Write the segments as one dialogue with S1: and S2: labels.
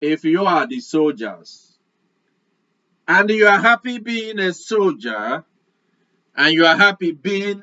S1: if you are the soldiers and you are happy being a soldier and you are happy being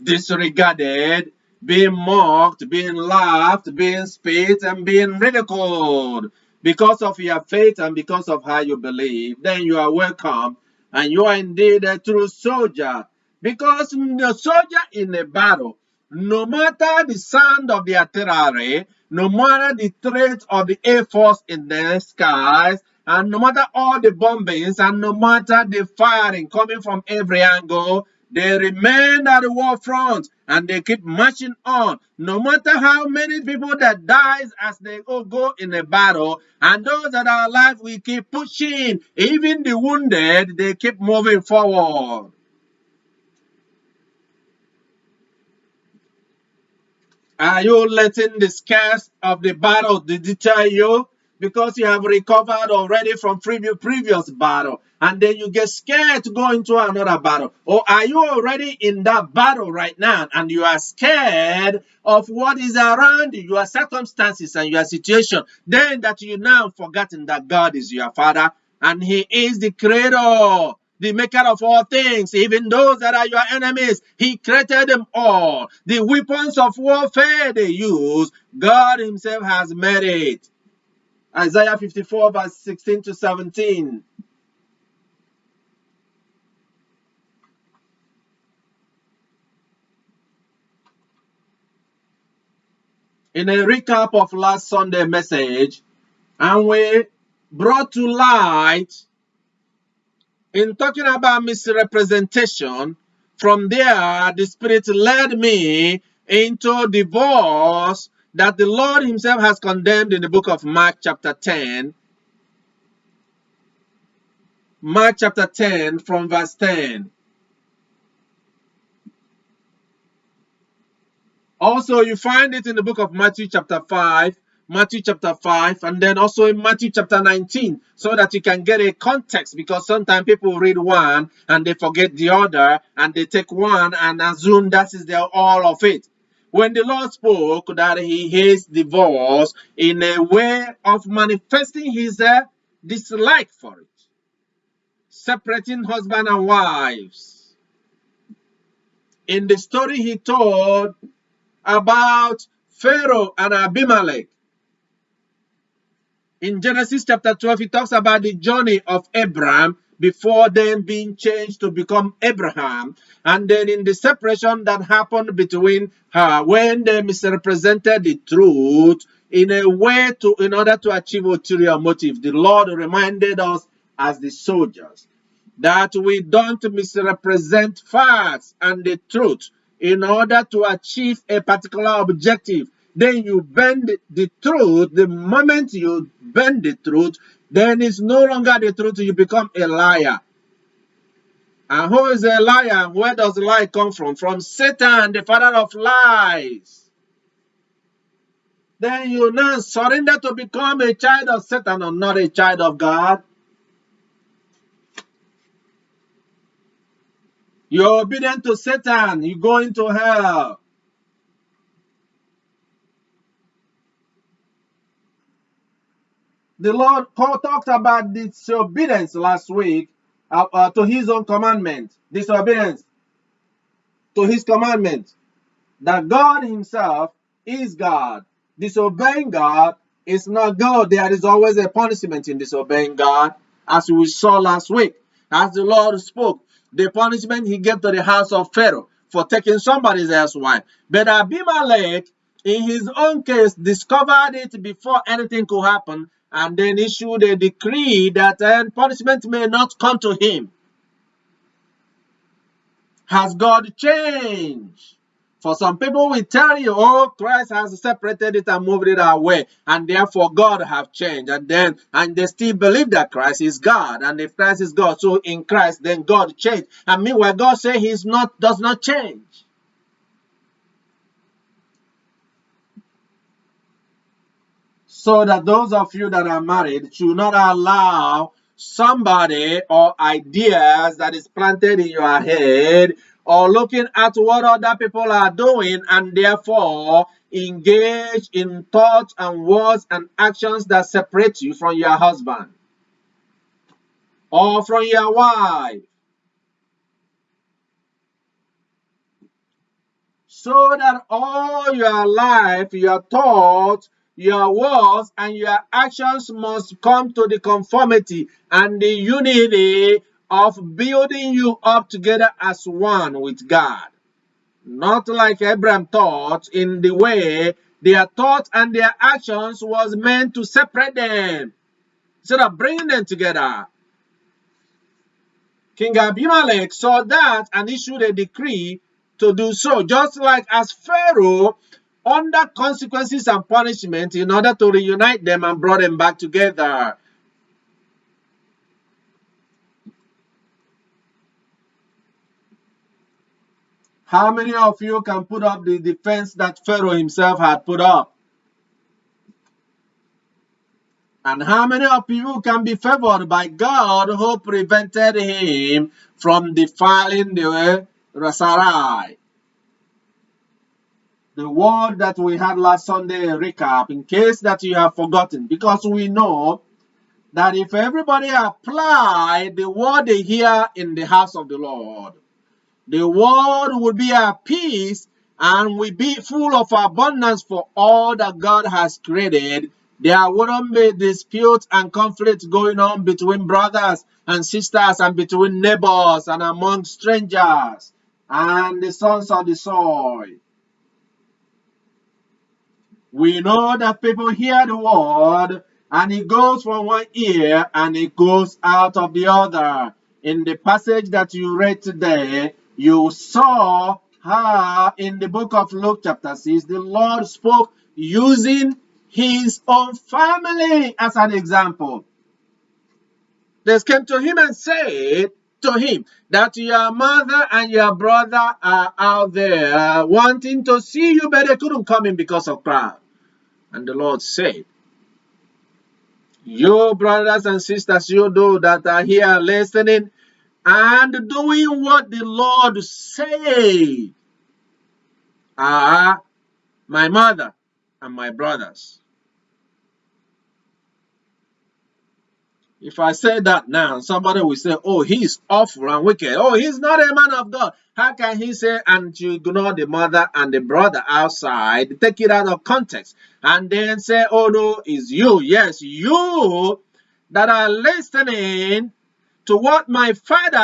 S1: disregarded, being mocked, being laughed, being spit, and being ridiculed because of your faith and because of how you believe, then you are welcome and you are indeed a true soldier. Because the soldier in a battle, no matter the sound of the artillery, no matter the threat of the Air Force in the skies, and no matter all the bombings and no matter the firing coming from every angle, they remain at the war front and they keep marching on. No matter how many people that dies as they go in a battle, and those that are alive, we keep pushing. Even the wounded, they keep moving forward. Are you letting the scares of the battle deter you? Because you have recovered already from previous battle, and then you get scared to go into another battle. Or are you already in that battle right now and you are scared of what is around you, your circumstances and your situation? Then that you now forgotten that God is your Father and He is the Creator, the maker of all things, even those that are your enemies. He created them all. The weapons of warfare they use, God Himself has made it. Isaiah 54 verse 16 to 17. In a recap of last Sunday message, and we brought to light in talking about misrepresentation. From there, the Spirit led me into divorce that the Lord Himself has condemned in the book of Mark chapter 10. Mark chapter 10 from verse 10. Also, you find it in the book of Matthew chapter 5, and then also in Matthew chapter 19, so that you can get a context, because sometimes people read one and they forget the other, and they take one and assume that is all of it. When the Lord spoke that He hates divorce in a way of manifesting His dislike for it, separating husband and wives. In the story He told about Pharaoh and Abimelech. In Genesis chapter 12, he talks about the journey of Abraham before then being changed to become Abraham. And then in the separation that happened between her when they misrepresented the truth in order to achieve ulterior motive, the Lord reminded us as the soldiers that we don't misrepresent facts and the truth in order to achieve a particular objective. Then you bend the truth. The moment you bend the truth, then it's no longer the truth. You become a liar. And who is a liar? Where does lie come from? From Satan, the father of lies. Then you now surrender to become a child of Satan or not a child of God. You're obedient to Satan, you go into hell. The Lord talked about disobedience last week to His own commandment. Disobedience to His commandment. That God Himself is God. Disobeying God is not good. There is always a punishment in disobeying God, as we saw last week. As the Lord spoke, the punishment He gave to the house of Pharaoh for taking somebody else's wife. But Abimelech, in his own case, discovered it before anything could happen, and then issued a decree that punishment may not come to him. Has God changed? For some people will tell you, oh, Christ has separated it and moved it away, and therefore God have changed. And they still believe that Christ is God. And if Christ is God, so in Christ, then God changed. And meanwhile, God says He does not change. So that those of you that are married should not allow somebody or ideas that is planted in your head, or looking at what other people are doing and therefore engage in thoughts and words and actions that separate you from your husband or from your wife. So that all your life, your thoughts, your words, and your actions must come to the conformity and the unity of building you up together as one with God. Not like Abraham thought, in the way their thoughts and their actions was meant to separate them instead of bringing them together. King Abimelech saw that and issued a decree to do so, just like as Pharaoh, under consequences and punishment, in order to reunite them and brought them back together. How many of you can put up the defense that Pharaoh himself had put up? And how many of you can be favored by God, who prevented him from defiling the Sarai? The word that we had last Sunday recap, in case that you have forgotten, because we know that if everybody apply the word they hear in the house of the Lord, the world will be at peace and will be full of abundance for all that God has created. There wouldn't be disputes and conflicts going on between brothers and sisters and between neighbors and among strangers and the sons of the soil. We know that people hear the word and it goes from one ear and it goes out of the other. In the passage that you read today, you saw how in the book of Luke chapter 6, the Lord spoke using his own family as an example. They came to him and said to him that your mother and your brother are out there wanting to see you, but they couldn't come in because of crowd. And the Lord said, you brothers and sisters, you do that are here listening and doing what the Lord said, are my mother and my brothers. If I say that now, somebody will say, oh, he's awful and wicked. Oh, he's not a man of God. How can he say, and you ignore the mother and the brother outside, take it out of context, and then say, oh, no, it's you. Yes, you that are listening to what my father